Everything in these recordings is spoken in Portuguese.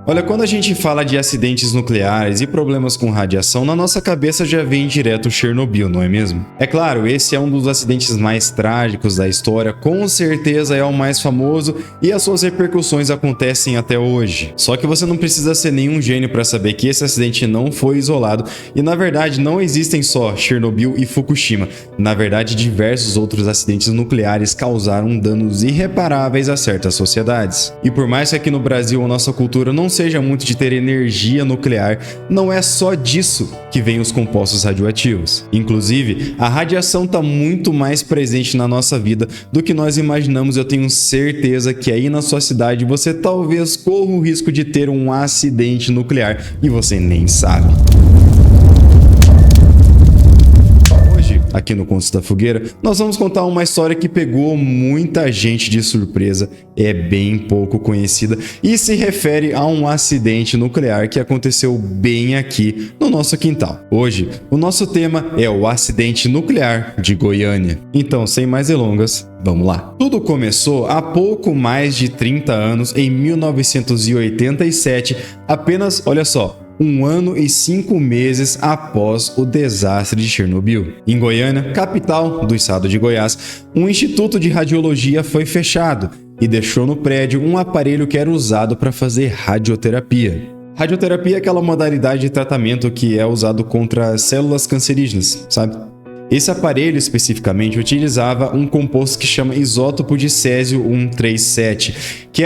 Olha, quando a gente fala de acidentes nucleares e problemas com radiação, na nossa cabeça já vem direto Chernobyl, não é mesmo? É claro, esse é um dos acidentes mais trágicos da história, com certeza é o mais famoso e as suas repercussões acontecem até hoje. Só que você não precisa ser nenhum gênio para saber que esse acidente não foi isolado e, na verdade, não existem só Chernobyl e Fukushima. Na verdade, diversos outros acidentes nucleares causaram danos irreparáveis a certas sociedades. E por mais que aqui no Brasil a nossa cultura não seja muito de ter energia nuclear, não é só disso que vem os compostos radioativos. Inclusive, a radiação está muito mais presente na nossa vida do que nós imaginamos. Eu tenho certeza que aí na sua cidade você talvez corra o risco de ter um acidente nuclear e você nem sabe. Aqui no Contos da Fogueira, nós vamos contar uma história que pegou muita gente de surpresa, é bem pouco conhecida e se refere a um acidente nuclear que aconteceu bem aqui no nosso quintal. Hoje, o nosso tema é o acidente nuclear de Goiânia. Então, sem mais delongas, vamos lá. Tudo começou há pouco mais de 30 anos, em 1987, apenas, olha só, 1 ano e 5 meses após o desastre de Chernobyl. Em Goiânia, capital do estado de Goiás, um instituto de radiologia foi fechado e deixou no prédio um aparelho que era usado para fazer radioterapia. Radioterapia é aquela modalidade de tratamento que é usado contra células cancerígenas, sabe? Esse aparelho especificamente utilizava um composto que chama isótopo de césio-137, que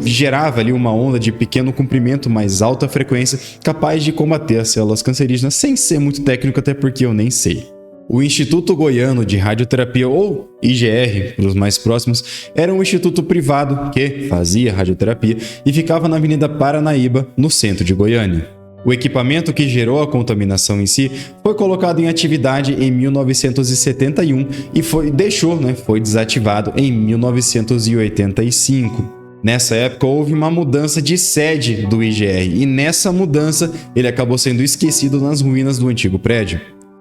gerava ali uma onda de pequeno comprimento, mais alta frequência, capaz de combater as células cancerígenas, sem ser muito técnico, até porque eu nem sei. O Instituto Goiano de Radioterapia, ou IGR, para os mais próximos, era um instituto privado que fazia radioterapia e ficava na Avenida Paranaíba, no centro de Goiânia. O equipamento que gerou a contaminação em si foi colocado em atividade em 1971 e foi desativado em 1985. Nessa época houve uma mudança de sede do IGR e nessa mudança ele acabou sendo esquecido nas ruínas do antigo prédio.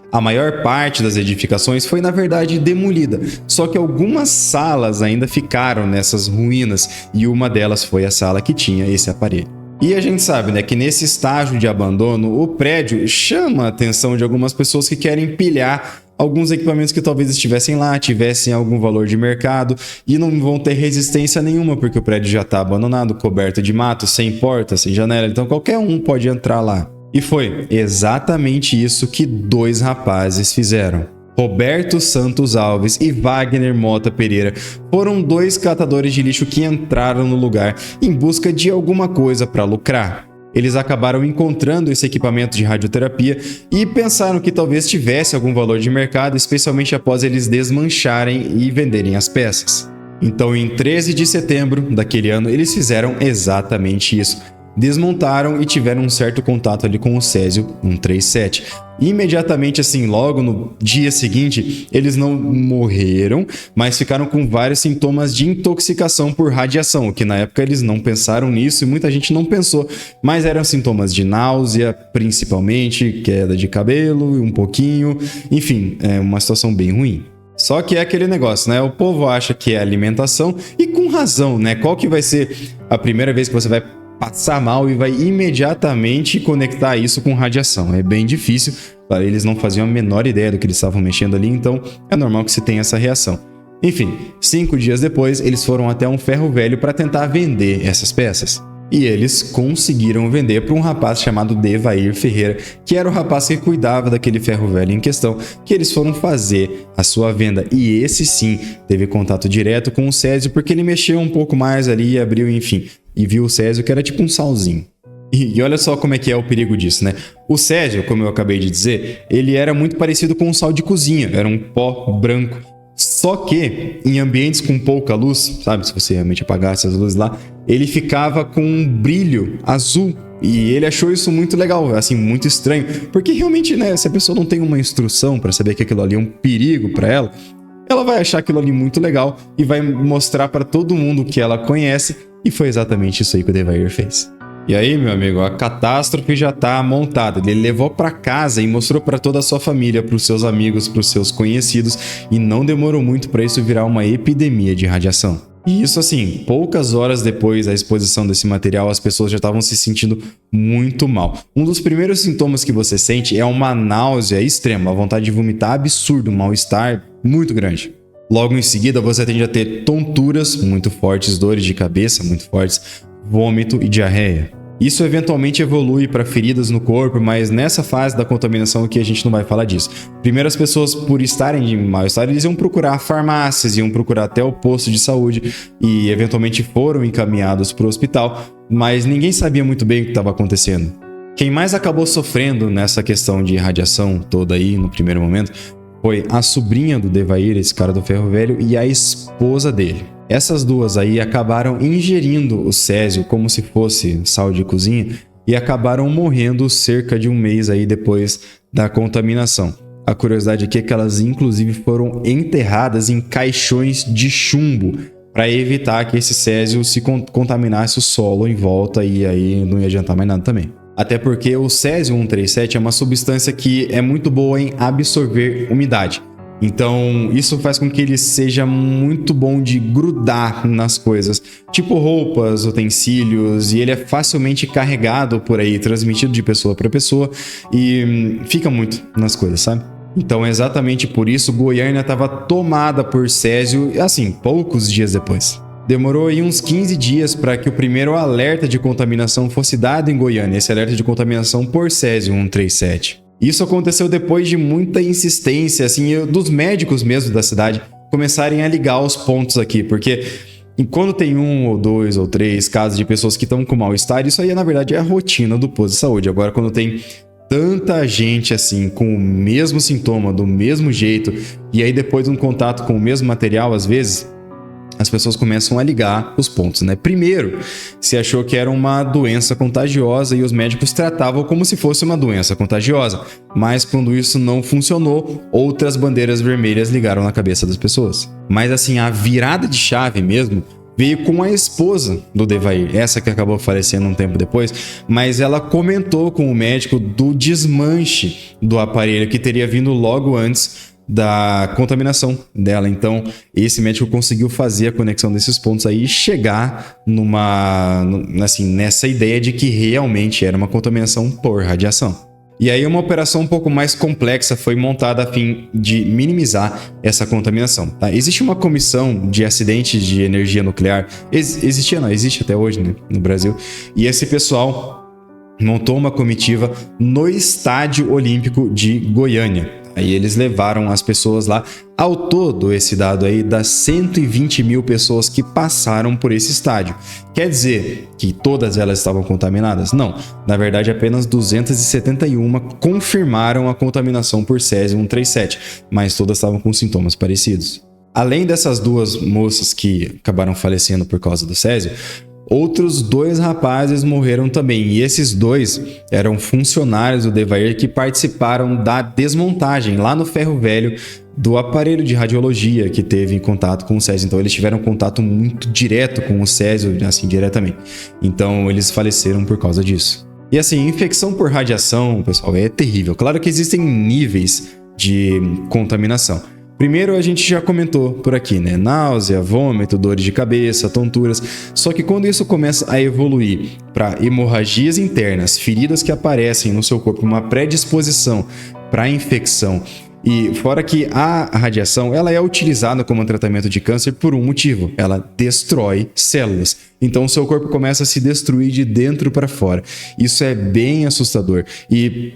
A maior parte das edificações foi na verdade demolida, só que algumas salas ainda ficaram nessas ruínas e uma delas foi a sala que tinha esse aparelho. E a gente sabe, né, que nesse estágio de abandono, o prédio chama a atenção de algumas pessoas que querem pilhar alguns equipamentos que talvez estivessem lá, tivessem algum valor de mercado e não vão ter resistência nenhuma, porque o prédio já está abandonado, coberto de mato, sem porta, sem janela, então qualquer um pode entrar lá. E foi exatamente isso que 2 rapazes fizeram. Roberto Santos Alves e Wagner Mota Pereira foram 2 catadores de lixo que entraram no lugar em busca de alguma coisa para lucrar. Eles acabaram encontrando esse equipamento de radioterapia e pensaram que talvez tivesse algum valor de mercado, especialmente após eles desmancharem e venderem as peças. Então, em 13 de setembro daquele ano, eles fizeram exatamente isso. Desmontaram e tiveram um certo contato ali com o césio-137. Imediatamente, assim, logo no dia seguinte, eles não morreram, mas ficaram com vários sintomas de intoxicação por radiação, que na época eles não pensaram nisso e muita gente não pensou, mas eram sintomas de náusea, principalmente, queda de cabelo, um pouquinho, enfim, é uma situação bem ruim. Só que é aquele negócio, né? O povo acha que é alimentação e com razão, né? Qual que vai ser a primeira vez que você vai passar mal e vai imediatamente conectar isso com radiação? É bem difícil, eles não faziam a menor ideia do que eles estavam mexendo ali, então é normal que se tenha essa reação. Enfim, 5 dias depois, eles foram até um ferro velho para tentar vender essas peças. E eles conseguiram vender para um rapaz chamado Devair Ferreira, que era o rapaz que cuidava daquele ferro velho em questão, que eles foram fazer a sua venda. E esse sim teve contato direto com o Césio, porque ele mexeu um pouco mais ali e abriu, enfim, e viu o Césio que era tipo um salzinho. E olha só como é que é o perigo disso, né? O Césio, como eu acabei de dizer, ele era muito parecido com um sal de cozinha, era um pó branco. Só que em ambientes com pouca luz, sabe, se você realmente apagasse as luzes lá, ele ficava com um brilho azul. E ele achou isso muito legal, assim, muito estranho. Porque realmente, né, se a pessoa não tem uma instrução para saber que aquilo ali é um perigo para ela, ela vai achar aquilo ali muito legal e vai mostrar para todo mundo que ela conhece. E foi exatamente isso aí que o Devair fez. E aí, meu amigo, a catástrofe já tá montada. Ele levou para casa e mostrou para toda a sua família, para os seus amigos, para os seus conhecidos, e não demorou muito para isso virar uma epidemia de radiação. E isso assim, poucas horas depois da exposição desse material, as pessoas já estavam se sentindo muito mal. Um dos primeiros sintomas que você sente é uma náusea extrema, uma vontade de vomitar absurdo, um mal-estar muito grande. Logo em seguida, você tende a ter tonturas muito fortes, dores de cabeça muito fortes, vômito e diarreia. Isso eventualmente evolui para feridas no corpo, mas nessa fase da contaminação aqui a gente não vai falar disso. Primeiro, as pessoas, por estarem de mal-estar, eles iam procurar farmácias, iam procurar até o posto de saúde e eventualmente foram encaminhados para o hospital, mas ninguém sabia muito bem o que estava acontecendo. Quem mais acabou sofrendo nessa questão de radiação toda aí no primeiro momento foi a sobrinha do Devair, esse cara do ferro velho, e a esposa dele. Essas duas aí acabaram ingerindo o césio como se fosse sal de cozinha e acabaram morrendo cerca de um mês aí depois da contaminação. A curiosidade aqui é que elas inclusive foram enterradas em caixões de chumbo para evitar que esse césio se contaminasse o solo em volta e aí não ia adiantar mais nada também. Até porque o césio-137 é uma substância que é muito boa em absorver umidade. Então, isso faz com que ele seja muito bom de grudar nas coisas, tipo roupas, utensílios, e ele é facilmente carregado por aí, transmitido de pessoa para pessoa e fica muito nas coisas, sabe? Então, exatamente por isso, Goiânia estava tomada por césio, assim, poucos dias depois. Demorou aí uns 15 dias para que o primeiro alerta de contaminação fosse dado em Goiânia, esse alerta de contaminação por césio-137. Isso aconteceu depois de muita insistência, assim, dos médicos mesmo da cidade começarem a ligar os pontos aqui, porque quando tem 1 ou 2 ou 3 casos de pessoas que estão com mal-estar, isso aí na verdade é a rotina do posto de saúde. Agora, quando tem tanta gente assim, com o mesmo sintoma, do mesmo jeito, e aí depois de um contato com o mesmo material, às vezes as pessoas começam a ligar os pontos, né? Primeiro, se achou que era uma doença contagiosa e os médicos tratavam como se fosse uma doença contagiosa. Mas quando isso não funcionou, outras bandeiras vermelhas ligaram na cabeça das pessoas. Mas assim, a virada de chave mesmo veio com a esposa do Devair, essa que acabou falecendo um tempo depois, mas ela comentou com o médico do desmanche do aparelho que teria vindo logo antes da contaminação dela. Então, esse médico conseguiu fazer a conexão desses pontos aí e chegar nessa ideia de que realmente era uma contaminação por radiação. E aí uma operação um pouco mais complexa foi montada a fim de minimizar essa contaminação. Tá? Existe uma comissão de acidentes de energia nuclear, existe até hoje, né, no Brasil, e esse pessoal montou uma comitiva no Estádio Olímpico de Goiânia. Aí eles levaram as pessoas lá. Ao todo, esse dado aí dá 120 mil pessoas que passaram por esse estádio. Quer dizer que todas elas estavam contaminadas? Não. Na verdade, apenas 271 confirmaram a contaminação por césio-137, mas todas estavam com sintomas parecidos. Além dessas duas moças que acabaram falecendo por causa do césio, outros 2 rapazes morreram também, e esses 2 eram funcionários do Devair que participaram da desmontagem lá no ferro velho do aparelho de radiologia que teve em contato com o césio. Então eles tiveram contato muito direto com o césio, assim, diretamente. Então eles faleceram por causa disso. E assim, infecção por radiação, pessoal, é terrível. Claro que existem níveis de contaminação. Primeiro, a gente já comentou por aqui, né? Náusea, vômito, dores de cabeça, tonturas. Só que quando isso começa a evoluir para hemorragias internas, feridas que aparecem no seu corpo, uma predisposição para infecção, e fora que a radiação ela é utilizada como tratamento de câncer por um motivo: ela destrói células. Então o seu corpo começa a se destruir de dentro para fora. Isso é bem assustador. E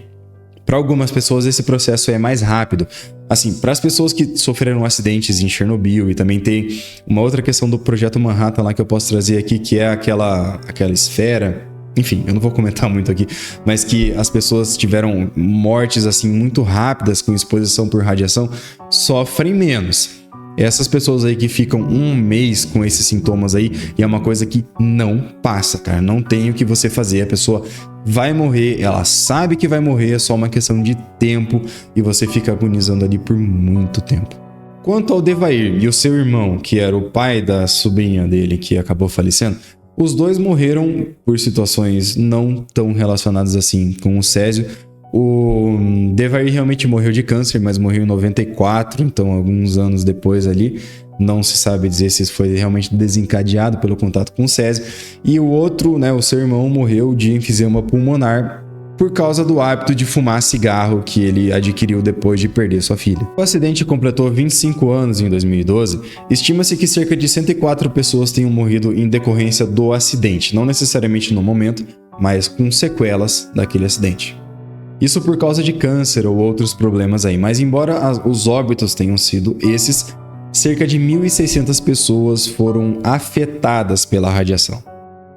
para algumas pessoas esse processo é mais rápido. Assim, para as pessoas que sofreram acidentes em Chernobyl, e também tem uma outra questão do Projeto Manhattan lá que eu posso trazer aqui, que é aquela esfera. Enfim, eu não vou comentar muito aqui, mas que as pessoas tiveram mortes assim muito rápidas com exposição por radiação, sofrem menos. Essas pessoas aí que ficam um mês com esses sintomas aí, e é uma coisa que não passa, cara. Não tem o que você fazer. A pessoa vai morrer, ela sabe que vai morrer, é só uma questão de tempo, e você fica agonizando ali por muito tempo. Quanto ao Devair e o seu irmão, que era o pai da sobrinha dele que acabou falecendo, os dois morreram por situações não tão relacionadas assim com o césio. O Devair realmente morreu de câncer, mas morreu em 94, então alguns anos depois ali. Não se sabe dizer se isso foi realmente desencadeado pelo contato com o césio. E o outro, né, o seu irmão, morreu de enfisema pulmonar por causa do hábito de fumar cigarro que ele adquiriu depois de perder sua filha. O acidente completou 25 anos em 2012. Estima-se que cerca de 104 pessoas tenham morrido em decorrência do acidente, não necessariamente no momento, mas com sequelas daquele acidente. Isso por causa de câncer ou outros problemas aí, mas embora os óbitos tenham sido esses, cerca de 1.600 pessoas foram afetadas pela radiação.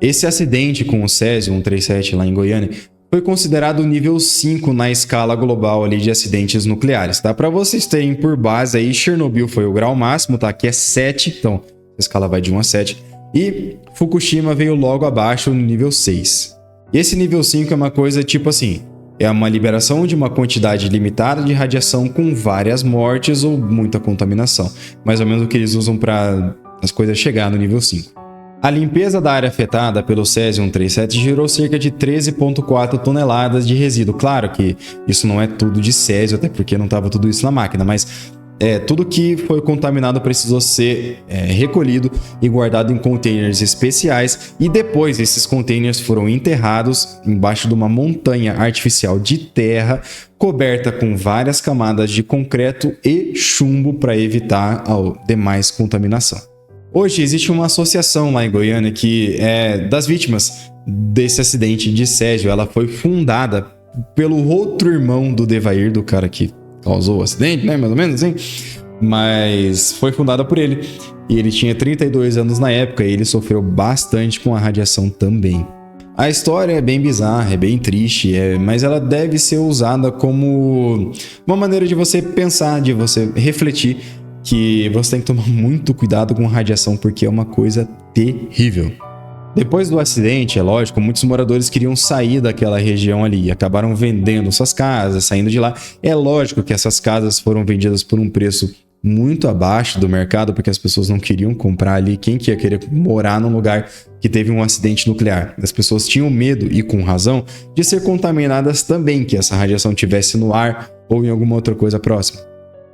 Esse acidente com o Césio 137 lá em Goiânia foi considerado o nível 5 na escala global ali de acidentes nucleares, tá? Para vocês terem por base aí, Chernobyl foi o grau máximo, tá? Que é 7, então a escala vai de 1 a 7. E Fukushima veio logo abaixo no nível 6. E esse nível 5 é uma coisa tipo assim, é uma liberação de uma quantidade limitada de radiação com várias mortes ou muita contaminação. Mais ou menos o que eles usam para as coisas chegar no nível 5. A limpeza da área afetada pelo Césio 137 gerou cerca de 13,4 toneladas de resíduo. Claro que isso não é tudo de Césio, até porque não estava tudo isso na máquina, mas tudo que foi contaminado precisou ser recolhido e guardado em containers especiais, e depois esses containers foram enterrados embaixo de uma montanha artificial de terra coberta com várias camadas de concreto e chumbo para evitar a demais contaminação. Hoje existe uma associação lá em Goiânia que é das vítimas desse acidente de Césio. Ela foi fundada pelo outro irmão do Devair, do cara que causou o acidente, né? Mais ou menos assim. Mas foi fundada por ele. E ele tinha 32 anos na época e ele sofreu bastante com a radiação também. A história é bem bizarra, é bem triste, mas ela deve ser usada como uma maneira de você pensar, de você refletir que você tem que tomar muito cuidado com radiação porque é uma coisa terrível. Depois do acidente, é lógico, muitos moradores queriam sair daquela região ali e acabaram vendendo suas casas, saindo de lá. É lógico que essas casas foram vendidas por um preço muito abaixo do mercado porque as pessoas não queriam comprar ali. Quem que ia querer morar num lugar que teve um acidente nuclear? As pessoas tinham medo, e com razão, de ser contaminadas também, que essa radiação estivesse no ar ou em alguma outra coisa próxima.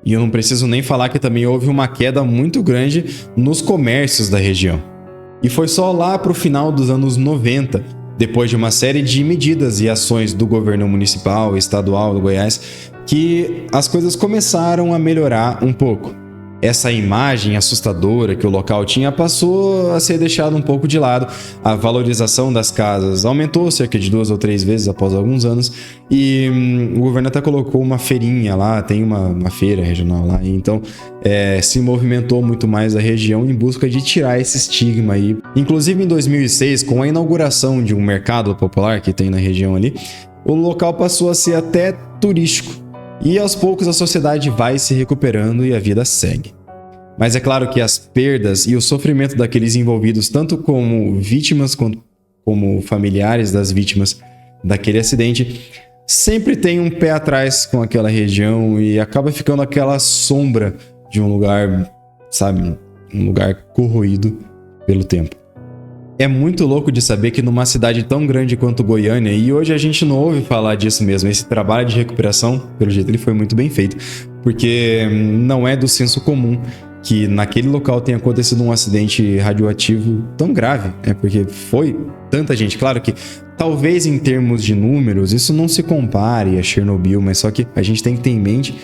E eu não preciso nem falar que também houve uma queda muito grande nos comércios da região. E foi só lá para o final dos anos 90, depois de uma série de medidas e ações do governo municipal e estadual do Goiás, que as coisas começaram a melhorar um pouco. Essa imagem assustadora que o local tinha passou a ser deixada um pouco de lado. A valorização das casas aumentou cerca de 2 ou 3 vezes após alguns anos. E o governo até colocou uma feirinha lá, tem uma feira regional lá. Então se movimentou muito mais a região em busca de tirar esse estigma aí. Inclusive em 2006, com a inauguração de um mercado popular que tem na região ali, o local passou a ser até turístico. E aos poucos a sociedade vai se recuperando e a vida segue. Mas é claro que as perdas e o sofrimento daqueles envolvidos, tanto como vítimas quanto como familiares das vítimas daquele acidente, sempre tem um pé atrás com aquela região e acaba ficando aquela sombra de um lugar, sabe, um lugar corroído pelo tempo. É muito louco de saber que numa cidade tão grande quanto Goiânia, e hoje a gente não ouve falar disso mesmo, esse trabalho de recuperação, pelo jeito ele foi muito bem feito, porque não é do senso comum que naquele local tenha acontecido um acidente radioativo tão grave, porque foi tanta gente. Claro que talvez em termos de números isso não se compare a Chernobyl, mas só que a gente tem que ter em mente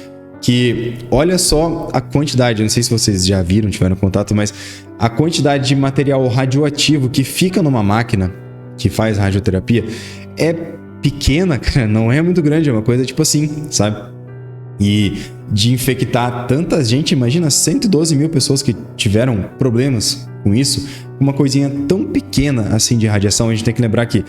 que olha só a quantidade, eu não sei se vocês já viram, tiveram contato, mas a quantidade de material radioativo que fica numa máquina que faz radioterapia é pequena, cara, não é muito grande, é uma coisa tipo assim, sabe? E de infectar tanta gente, imagina 112 mil pessoas que tiveram problemas com isso, uma coisinha tão pequena assim de radiação. A gente tem que lembrar que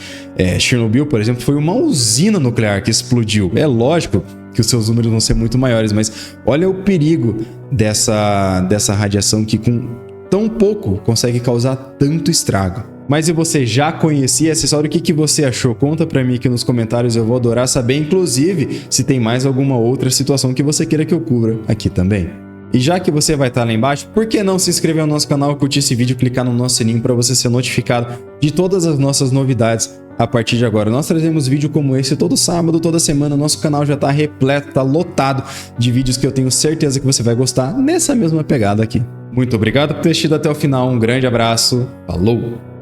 Chernobyl, por exemplo, foi uma usina nuclear que explodiu. É lógico que os seus números vão ser muito maiores, mas olha o perigo dessa radiação que com tão pouco consegue causar tanto estrago. Mas se você já conhecia essa história, o que você achou? Conta pra mim aqui nos comentários, eu vou adorar saber, inclusive se tem mais alguma outra situação que você queira que eu cubra aqui também. E já que você vai estar lá embaixo, por que não se inscrever no nosso canal, curtir esse vídeo, clicar no nosso sininho para você ser notificado de todas as nossas novidades a partir de agora. Nós trazemos vídeo como esse todo sábado, toda semana. Nosso canal já está repleto, está lotado de vídeos que eu tenho certeza que você vai gostar nessa mesma pegada aqui. Muito obrigado por ter assistido até o final, um grande abraço, falou!